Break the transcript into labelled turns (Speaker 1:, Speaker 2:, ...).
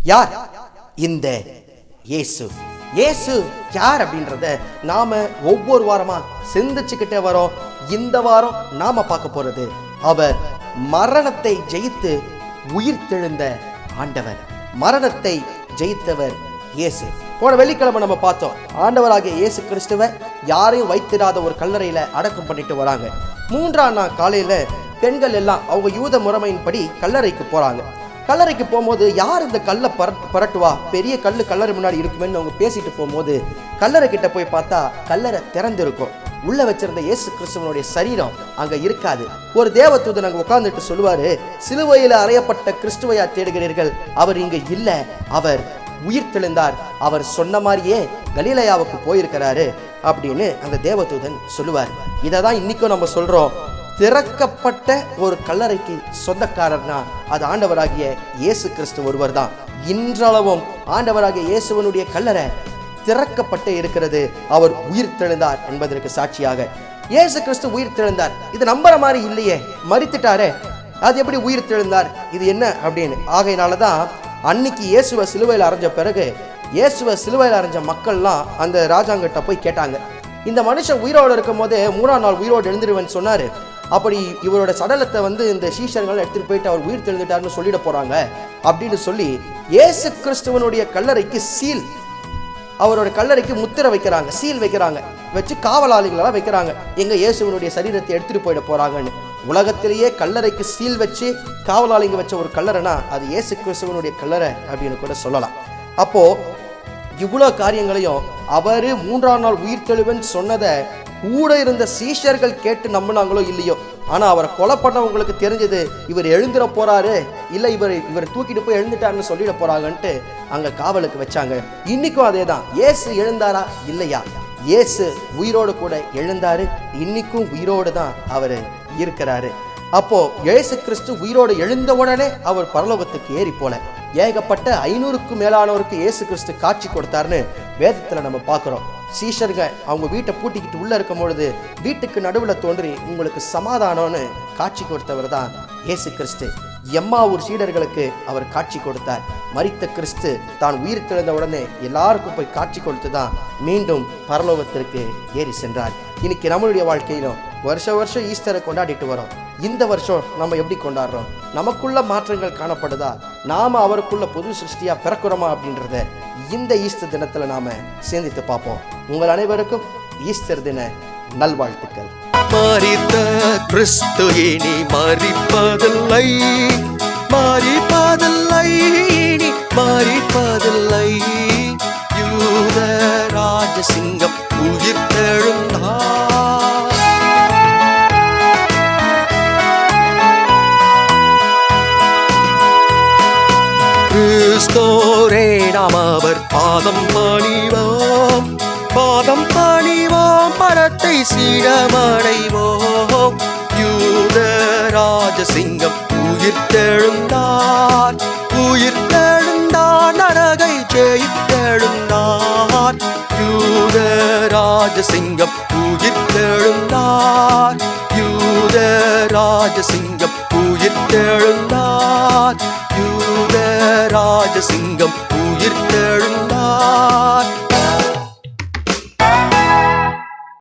Speaker 1: யார்? இந்த இயேசு. இயேசு யார் அப்படின்றத நாம ஒவ்வொரு வாரமா சிந்திச்சுக்கிட்டே வரோம். இந்த வாரம் நாம பார்க்க போறது, அவர் மரணத்தை ஜெயித்து உயிர்த்தெழுந்த ஆண்டவர். மரணத்தை ஜெயித்தவர் இயேசு. போன வெள்ளிக்கிழமை நம்ம பார்த்தோம், ஆண்டவராகிய இயேசு கிறிஸ்துவ யாரையும் வைத்திராத ஒரு கல்லறையில அடக்கம் பண்ணிட்டு வராங்க. 3ஆம் நாள் காலையில பெண்கள் எல்லாம் அவங்க யூத முறைமையின்படி கல்லறைக்கு போறாங்க. கல்லறைக்கு போகும்போது யார் இந்த கல்லை பரட்டுவா, பெரிய கல்லு கல்லறை முன்னாடி இருக்குமேன்னு அவங்க பேசிட்டு போகும்போது கல்லறை கிட்ட போய் பார்த்தா கல்லறை திறந்திருக்கும். உள்ள வச்சிருந்த இயேசு கிறிஸ்துவனுடைய சரீரம் அங்க இருக்காது. ஒரு தேவதூதன் அங்க உட்கார்ந்துட்டு சொல்லுவாரு, சிலுவையில அறையப்பட்ட கிறிஸ்துவையா தேடுகிறீர்கள்? அவர் இங்க இல்ல, அவர் உயிர்த்தெழுந்தார். அவர் சொன்ன மாதிரியே கலிலேயாவுக்கு போயிருக்கிறாரு அப்படின்னு அந்த தேவதூதன் சொல்லுவார். இதை தான் இன்னைக்கும் நம்ம சொல்றோம், திறக்கப்பட்ட ஒரு கல்லறைக்கு சொந்தக்காரர்னா அது ஆண்டவராகிய இயேசு கிறிஸ்து ஒருவர் தான். இன்றளவும் ஆண்டவராகிய இயேசுவனுடைய கல்லறை திறக்கப்பட்டு இருக்கிறது. அவர் உயிர்த்தெழுந்தார் என்பதற்கு சாட்சியாக இயேசு கிறிஸ்து உயிர்த்தெழுந்தார். இது நம்புற மாதிரி இல்லையே, மரித்துட்டாரே, அது எப்படி உயிர்த்தெழுந்தார், இது என்ன அப்படின்னு. ஆகையினாலதான் அன்னைக்கு இயேசுவை சிலுவையில் அறைஞ்ச பிறகு இயேசுவை சிலுவையில் அறைஞ்ச மக்கள்லாம் அந்த ராஜாங்கிட்ட போய் கேட்டாங்க, இந்த மனுஷன் உயிரோடு இருக்கும் போதே 3ஆம் நாள் உயிரோடு எழுந்துருவேன்னு சொன்னாரு, அப்படி இவரோட சடலத்தை இந்த சீஷர்கள் எடுத்துட்டு போயிட்டு அவர் உயிர் தெழுந்துட்டாருன்னு சொல்லிட போறாங்க அப்படின்னு சொல்லி இயேசு கிறிஸ்துவனுடைய கல்லறைக்கு சீல், அவரோட கல்லறைக்கு முத்திரை வைக்கிறாங்க, சீல் வைக்கிறாங்க, வச்சு காவலாளிகளெல்லாம் வைக்கிறாங்க, எங்க இயேசுவனுடைய சரீரத்தை எடுத்துட்டு போயிட போறாங்கன்னு. உலகத்திலேயே கல்லறைக்கு சீல் வச்சு காவலாளிங்க வச்ச ஒரு கல்லறைனா அது இயேசு கிறிஸ்துவனுடைய கல்லறை அப்படின்னு கூட சொல்லலாம். அப்போ இவ்வளோ காரியங்களையும் அவரு 3ஆம் நாள் உயிர்த்தெழுவன்னு சொன்னதை கூட இருந்த சீஷர்கள் கேட்டு நம்பினாங்களோ இல்லையோ, ஆனா அவரை கொலை பண்ணவங்களுக்கு தெரிஞ்சது இவர் எழுந்துட போறாரு, இல்லை இவர் தூக்கிட்டு போய் எழுந்துட்டாருன்னு சொல்லிட போறாங்கன்ட்டு அங்க காவலுக்கு வச்சாங்க. இன்னைக்கும் அதே தான். இயேசு எழுந்தாரா இல்லையா? இயேசு உயிரோடு கூட எழுந்தாரு, இன்னைக்கும் உயிரோடு தான் அவர் இருக்கிறாரு. அப்போ இயேசு கிறிஸ்து உயிரோடு எழுந்த உடனே அவர் பரலோகத்துக்கு ஏறி போல. ஏகப்பட்ட 500க்கும் மேலானவருக்கு இயேசு கிறிஸ்து காட்சி கொடுத்தாருன்னு வேதத்துல நம்ம பார்க்கிறோம். சீஷருங்க அவங்க வீட்டை பூட்டிக்கிட்டு உள்ள இருக்கும் பொழுது வீட்டுக்கு நடுவில் தோன்றி உங்களுக்கு சமாதானம்னு காட்சி கொடுத்தவர் தான் இயேசு கிறிஸ்து. எம்மாவூர் சீடர்களுக்கு அவர் காட்சி கொடுத்தார். மரித்த கிறிஸ்து தான் உயிர் தெழுந்த உடனே எல்லாருக்கும் போய் காட்சி கொடுத்து தான் மீண்டும் பரலோகத்திற்கு ஏறி சென்றார். இன்னைக்கு நம்மளுடைய வாழ்க்கையிலும் வருஷம் ஈஸ்டரை கொண்டாடிட்டு வரோம். இந்த வருஷம் நம்ம எப்படி கொண்டாடுறோம்? நமக்குள்ள மாற்றங்கள் காணப்படுதா? நாம அவருக்குள்ள புது சிருஷ்டியா பிறக்கிறோமா அப்படின்றத இந்த ஈஸ்டர் தினத்துல நாம சிந்தித்து பார்ப்போம். உங்கள் அனைவருக்கும் ஈஸ்டர் தின நல்வாழ்த்துக்கள்.
Speaker 2: மரித்த கிறிஸ்து இனி மரிப்பதில்லை, மரிப்பதில்லை, இனி மரிப்பதில்லை. யூத ராஜசிங்கம் உயிர்த்தெழுந்தார். கிறிஸ்தோரே நாம் அவர் பாதம் பணிவோம், பாதம் பணிவோம், பரத்தை சீடமடைவோம். யூத ராஜசிங்கம் உயிர்த்தெழுந்தார், உயிர்த்தெழுந்தார், நரகை ஜெயித்தெழுந்தார். யூத ராஜசிங்கம் உயிர்த்தெழுந்தார், யூத ராஜசிங்கம் உயிர்த்தெழுந்தார், யூத ராஜசிங்கம் உயிர்த்தெழுந்தார்.